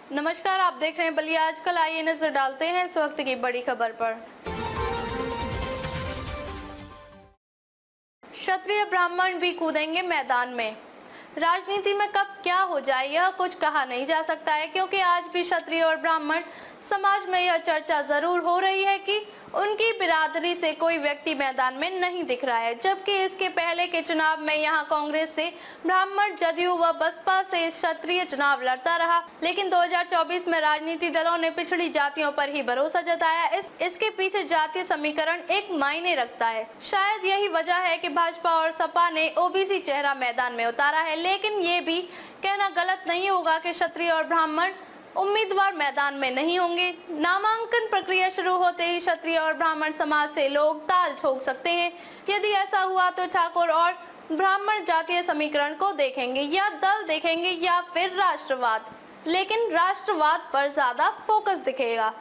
नमस्कार, आप देख रहे हैं बलिया आजकल। आइए नजर डालते हैं इस वक्त की बड़ी खबर पर। क्षत्रिय ब्राह्मण भी कूदेंगे मैदान में। राजनीति में कब क्या हो जाए यह कुछ कहा नहीं जा सकता है, क्योंकि आज भी क्षत्रिय और ब्राह्मण समाज में यह चर्चा जरूर हो रही है कि उनकी बिरादरी से कोई व्यक्ति मैदान में नहीं दिख रहा है। जबकि इसके पहले के चुनाव में यहां कांग्रेस से ब्राह्मण, जदयू व बसपा से क्षत्रिय चुनाव लड़ता रहा, लेकिन 2024 में राजनीतिक दलों ने पिछड़ी जातियों पर ही भरोसा जताया। इसके पीछे जातीय समीकरण एक मायने रखता है। शायद यही वजह है कि भाजपा और सपा ने ओबीसी चेहरा मैदान में उतारा है, लेकिन ये भी कहना गलत नहीं होगा कि क्षत्रिय और ब्राह्मण उम्मीदवार मैदान में नहीं होंगे। नामांकन प्रक्रिया शुरू होते ही क्षत्रिय और ब्राह्मण समाज से लोग ताल ठोक सकते हैं। यदि ऐसा हुआ तो ठाकुर और ब्राह्मण जातीय समीकरण को देखेंगे, या दल देखेंगे, या फिर राष्ट्रवाद, लेकिन राष्ट्रवाद पर ज्यादा फोकस दिखेगा।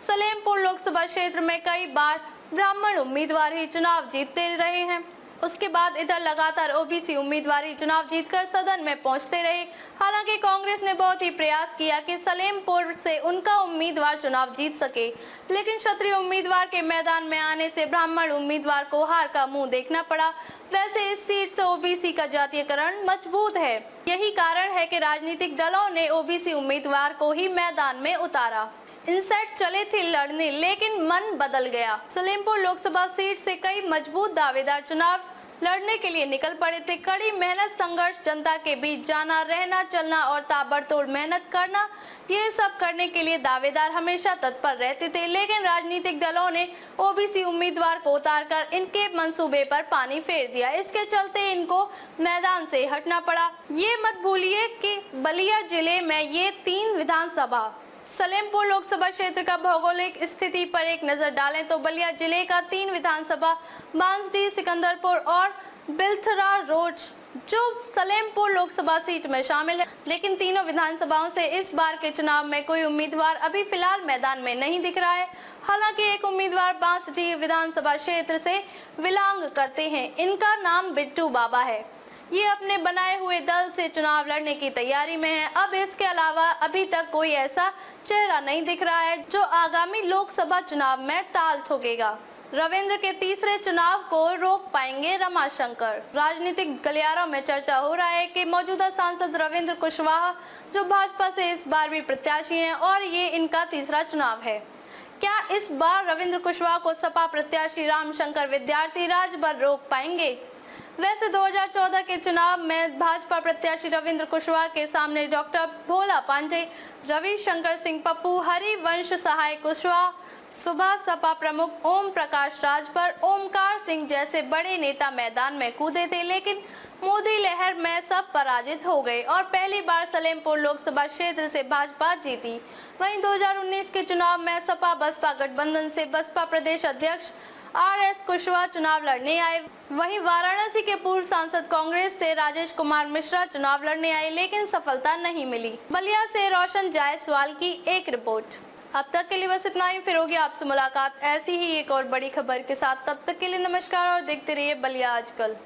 सलेमपुर लोकसभा क्षेत्र में कई बार ब्राह्मण उम्मीदवार ही चुनाव जीतते रहे हैं। उसके बाद इधर लगातार ओबीसी उम्मीदवार ही चुनाव जीतकर सदन में पहुंचते रहे। हालांकि कांग्रेस ने बहुत ही प्रयास किया कि सलेमपुर से उनका उम्मीदवार चुनाव जीत सके, लेकिन क्षत्रिय उम्मीदवार के मैदान में आने से ब्राह्मण उम्मीदवार को हार का मुंह देखना पड़ा। वैसे इस सीट से ओबीसी का जातीयकरण मजबूत है। यही कारण है कि राजनीतिक दलों ने ओबीसी उम्मीदवार को ही मैदान में उतारा। इनसेट चले थे लड़ने, लेकिन मन बदल गया। सलेमपुर लोकसभा सीट से कई मजबूत दावेदार चुनाव लड़ने के लिए निकल पड़े थे। कड़ी मेहनत, संघर्ष, जनता के बीच जाना, रहना, चलना और ताबड़तोड़ मेहनत करना, ये सब करने के लिए दावेदार हमेशा तत्पर रहते थे। लेकिन राजनीतिक दलों ने ओबीसी उम्मीदवार को उतारकर इनके मंसूबे पर पानी फेर दिया। इसके चलते इनको मैदान से हटना पड़ा। ये मत भूलिए कि बलिया जिले में ये 3 विधानसभा, सलेमपुर लोकसभा क्षेत्र का भौगोलिक स्थिति पर एक नजर डालें तो बलिया जिले का 3 विधानसभा बांसडीह, सिकंदरपुर और बिलथरा रोड जो सलेमपुर लोकसभा सीट में शामिल है। लेकिन तीनों विधानसभाओं से इस बार के चुनाव में कोई उम्मीदवार अभी फिलहाल मैदान में नहीं दिख रहा है। हालांकि एक उम्मीदवार बांसडीह विधानसभा क्षेत्र से बिलोंग करते हैं। इनका नाम बिट्टू बाबा है। ये अपने बनाए हुए दल से चुनाव लड़ने की तैयारी में है। अब इसके अलावा अभी तक कोई ऐसा चेहरा नहीं दिख रहा है जो आगामी लोकसभा चुनाव में ताल ठोकेगा। रविंद्र के तीसरे चुनाव को रोक पाएंगे रमाशंकर। राजनीतिक गलियारों में चर्चा हो रहा है कि मौजूदा सांसद रविंद्र कुशवाहा, जो भाजपा से इस बार भी प्रत्याशी हैं, और ये इनका तीसरा चुनाव है। क्या इस बार रविंद्र कुशवाहा को सपा प्रत्याशी रामशंकर विद्यार्थी राजभर रोक पाएंगे? वैसे 2014 के चुनाव में भाजपा प्रत्याशी रविंद्र कुशवाहा के सामने डॉक्टर भोला पांडे, रविशंकर सिंह पप्पू, हरिवंश सहाय कुशवाहा, सुभाष सपा प्रमुख ओम प्रकाश राजभर, ओमकार सिंह जैसे बड़े नेता मैदान में कूदे थे, लेकिन मोदी लहर में सब पराजित हो गए और पहली बार सलेमपुर लोकसभा क्षेत्र से भाजपा जीती। वहीं 2019 के चुनाव में सपा बसपा गठबंधन से बसपा प्रदेश अध्यक्ष RS कुशवाहा चुनाव लड़ने आए। वहीं वाराणसी के पूर्व सांसद कांग्रेस से राजेश कुमार मिश्रा चुनाव लड़ने आए, लेकिन सफलता नहीं मिली। बलिया से रोशन जायसवाल की एक रिपोर्ट। अब तक के लिए बस इतना ही। फिर होगी आपसे मुलाकात ऐसी ही एक और बड़ी खबर के साथ। तब तक के लिए नमस्कार और देखते रहिए बलिया आजकल।